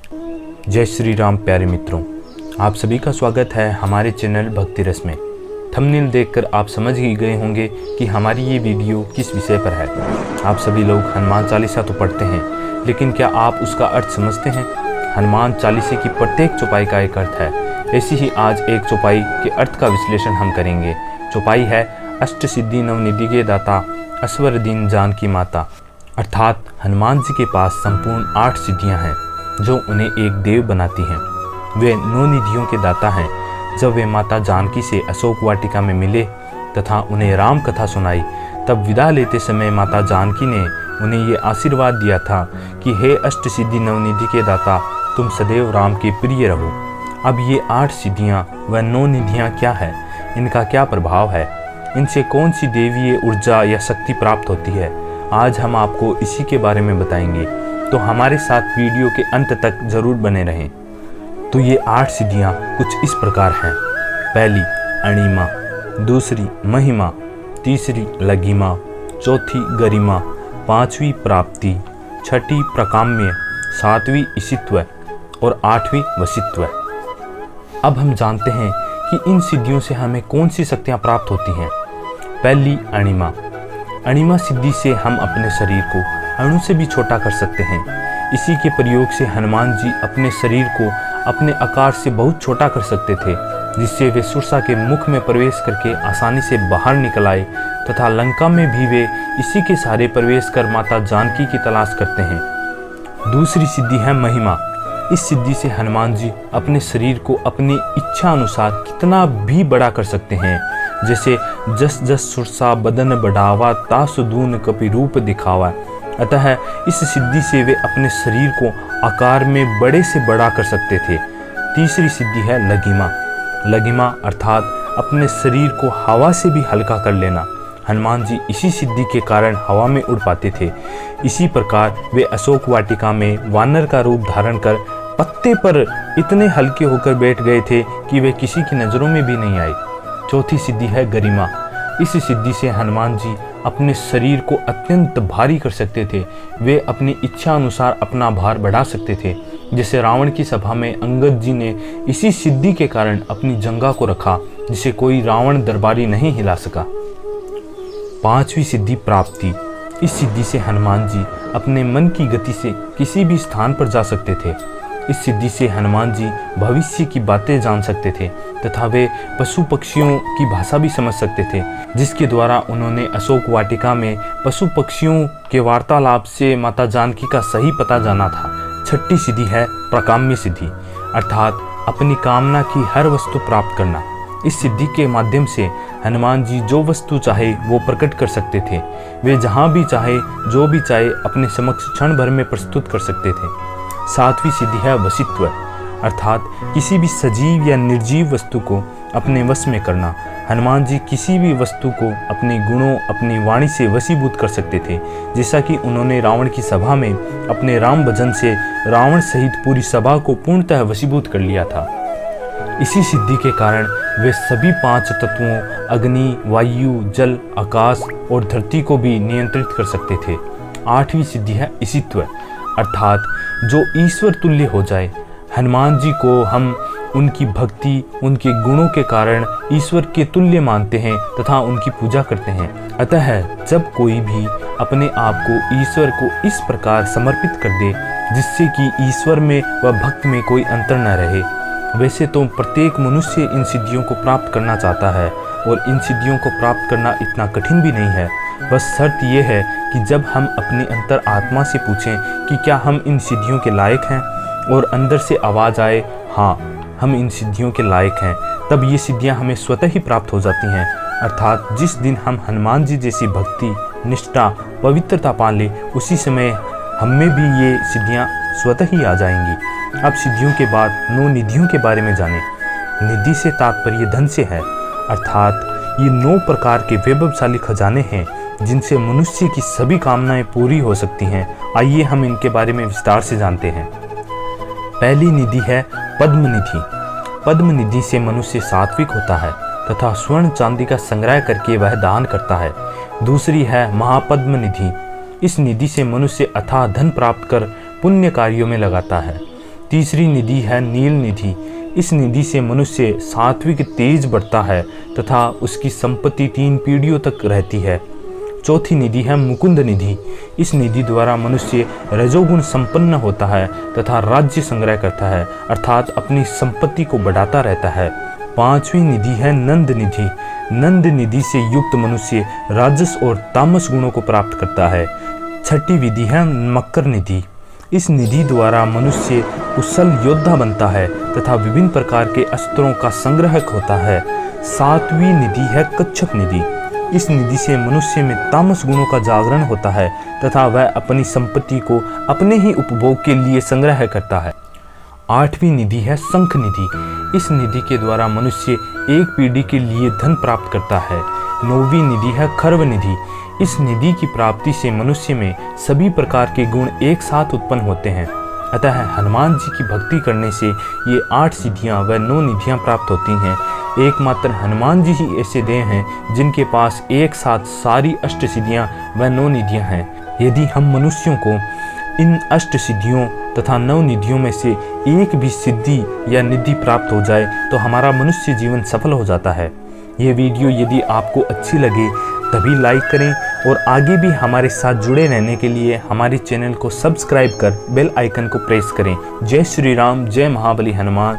जय श्री राम प्यारे मित्रों, आप सभी का स्वागत है हमारे चैनल भक्ति रस में। थंबनेल देखकर आप समझ ही गए होंगे कि हमारी ये वीडियो किस विषय पर है। आप सभी लोग हनुमान चालीसा तो पढ़ते हैं, लेकिन क्या आप उसका अर्थ समझते हैं? हनुमान चालीसे की प्रत्येक चौपाई का एक अर्थ है। ऐसी ही आज एक चौपाई के अर्थ का विश्लेषण हम करेंगे। चौपाई है अष्ट सिद्धि नवनिधि के दाता, असवर दीन जानकी माता। अर्थात हनुमान जी के पास संपूर्ण 8 सिद्धियां हैं जो उन्हें एक देव बनाती हैं। वे 9 निधियों के दाता हैं। जब वे माता जानकी से अशोक वाटिका में मिले तथा उन्हें राम कथा सुनाई, तब विदा लेते समय माता जानकी ने उन्हें ये आशीर्वाद दिया था कि हे अष्ट सिद्धि नवनिधि के दाता, तुम सदैव राम के प्रिय रहो। अब ये 8 सिद्धियां व 9 निधियां क्या है, इनका क्या प्रभाव है, इनसे कौन सी देवीय ऊर्जा या शक्ति प्राप्त होती है, आज हम आपको इसी के बारे में बताएंगे। तो हमारे साथ वीडियो के अंत तक जरूर बने रहें। तो ये 8 सिद्धियां कुछ इस प्रकार हैं। पहली अणिमा, दूसरी महिमा, तीसरी लघिमा, चौथी गरिमा, 5वीं प्राप्ति, 6ठी प्रकाम्य, 7वीं ईशित्व और 8वीं वशित्व। अब हम जानते हैं कि इन सिद्धियों से हमें कौन सी शक्तियां प्राप्त होती हैं। पहली अणिमा। अणिमा सिद्धि से हम अपने शरीर को अणु से भी छोटा कर सकते हैं। इसी के प्रयोग से हनुमान जी अपने शरीर को अपने आकार से बहुत छोटा कर सकते थे, जिससे वे सुरसा के मुख में प्रवेश करके आसानी से बाहर निकल आए तथा लंका में भी वे इसी के सहारे प्रवेश कर माता जानकी की तलाश करते हैं। दूसरी सिद्धि है महिमा। इस सिद्धि से हनुमान जी अपने शरीर को अपनी इच्छा अनुसार कितना भी बड़ा कर सकते हैं। जैसे जस जस सुरसा बदन बढ़ावा, तासु दून कपि रूप दिखावा। अतः इस सिद्धि से वे अपने शरीर को आकार में बड़े से बड़ा कर सकते थे। तीसरी सिद्धि है लघिमा। लघिमा अर्थात अपने शरीर को हवा से भी हल्का कर लेना। हनुमान जी इसी सिद्धि के कारण हवा में उड़ पाते थे। इसी प्रकार वे अशोक वाटिका में वानर का रूप धारण कर पत्ते पर इतने हल्के होकर बैठ गए थे कि वे किसी की नज़रों में भी नहीं आए। चौथी सिद्धि है गरिमा। इस सिद्धि से हनुमान जी अपने शरीर को अत्यंत भारी कर सकते थे। वे अपनी इच्छा अनुसार अपना भार बढ़ा सकते थे। जैसे रावण की सभा में अंगद जी ने इसी सिद्धि के कारण अपनी जंगा को रखा, जिसे कोई रावण दरबारी नहीं हिला सका। 5वीं सिद्धि प्राप्ति। इस सिद्धि से हनुमान जी अपने मन की गति से किसी भी स्थान पर जा सकते थे। इस सिद्धि से हनुमान जी भविष्य की बातें जान सकते थे तथा वे पशु पक्षियों की भाषा भी समझ सकते थे, जिसके द्वारा उन्होंने अशोक वाटिका में पशु पक्षियों के वार्तालाप से माता जानकी का सही पता जाना था। 6ठी सिद्धि है प्रकाम्य सिद्धि, अर्थात अपनी कामना की हर वस्तु प्राप्त करना। इस सिद्धि के माध्यम से हनुमान जी जो वस्तु चाहे वो प्रकट कर सकते थे। वे जहाँ भी चाहे जो भी चाहे अपने समक्ष क्षण भर में प्रस्तुत कर सकते थे। 7वीं सिद्धि है वशित्व, अर्थात किसी भी सजीव या निर्जीव वस्तु को अपने वश में करना। हनुमान जी किसी भी वस्तु को अपने गुणों, अपनी वाणी से वशीभूत कर सकते थे, जैसा कि उन्होंने रावण की सभा में अपने राम भजन से रावण सहित पूरी सभा को पूर्णतः वशीभूत कर लिया था। इसी सिद्धि के कारण वे सभी 5 तत्वों अग्नि, वायु, जल, आकाश और धरती को भी नियंत्रित कर सकते थे। 8वीं सिद्धि है ईशित्व, अर्थात जो ईश्वर तुल्य हो जाए। हनुमान जी को हम उनकी भक्ति, उनके गुणों के कारण ईश्वर के तुल्य मानते हैं तथा उनकी पूजा करते हैं। अतः जब कोई भी अपने आप को ईश्वर को इस प्रकार समर्पित कर दे जिससे कि ईश्वर में व भक्त में कोई अंतर न रहे, वैसे तो प्रत्येक मनुष्य इन सिद्धियों को प्राप्त करना चाहता है और इन सिद्धियों को प्राप्त करना इतना कठिन भी नहीं है। बस शर्त यह है कि जब हम अपने अंतर आत्मा से पूछें कि क्या हम इन सिद्धियों के लायक हैं और अंदर से आवाज़ आए हाँ हम इन सिद्धियों के लायक हैं, तब ये सिद्धियां हमें स्वतः ही प्राप्त हो जाती हैं। अर्थात जिस दिन हम हनुमान जी जैसी भक्ति, निष्ठा, पवित्रता पा लें, उसी समय हमें भी ये सिद्धियां स्वतः ही आ जाएंगी। अब सिद्धियों के बाद 9 निधियों के बारे में जानें। निधि से तात्पर्य धन से है, अर्थात ये 9 प्रकार के वैभवशाली खजाने हैं जिनसे मनुष्य की सभी कामनाएं पूरी हो सकती हैं। आइए हम इनके बारे में विस्तार से जानते हैं। पहली निधि है पद्म निधि। पद्म निधि से मनुष्य सात्विक होता है तथा स्वर्ण चांदी का संग्रह करके वह दान करता है। दूसरी है महापद्म निधि। इस निधि से मनुष्य अथाह धन प्राप्त कर पुण्य कार्यों में लगाता है। तीसरी निधि है नील निधि। इस निधि से मनुष्य सात्विक तेज बढ़ता है तथा उसकी संपत्ति 3 पीढ़ियों तक रहती है। चौथी निधि है मुकुंद निधि। इस निधि द्वारा मनुष्य रजोगुण संपन्न होता है तथा राज्य संग्रह करता है, अर्थात अपनी संपत्ति को बढ़ाता रहता है। पांचवी निधि है नंद निधि। नंद निधि से युक्त मनुष्य राजस और तामस गुणों को प्राप्त करता है। छठी विधि है मकर निधि। इस निधि द्वारा मनुष्य कुशल योद्धा बनता है तथा विभिन्न प्रकार के अस्त्रों का संग्रहक होता है। सातवीं निधि है कच्छप निधि। इस निधि से मनुष्य में तामस गुणों का जागरण होता है तथा वह अपनी संपत्ति को अपने ही उपभोग के लिए संग्रह करता है। आठवीं निधि है शंख निधि। इस निधि के द्वारा मनुष्य एक पीढ़ी के लिए धन प्राप्त करता है। नौवीं निधि है खर्व निधि। इस निधि की प्राप्ति से मनुष्य में सभी प्रकार के गुण एक साथ उत्पन्न होते हैं। अतः हनुमान जी की भक्ति करने से ये 8 सिद्धियां व 9 निधियां प्राप्त होती हैं। एकमात्र हनुमान जी ही ऐसे देव हैं जिनके पास एक साथ सारी 8 सिद्धियां व 9 निधियां हैं। यदि हम मनुष्यों को इन 8 सिद्धियों तथा 9 निधियों में से एक भी सिद्धि या निधि प्राप्त हो जाए तो हमारा मनुष्य जीवन सफल हो जाता है। ये वीडियो यदि आपको अच्छी लगे तभी लाइक करें और आगे भी हमारे साथ जुड़े रहने के लिए हमारे चैनल को सब्सक्राइब कर बेल आइकन को प्रेस करें। जय श्री राम, जय महाबली हनुमान।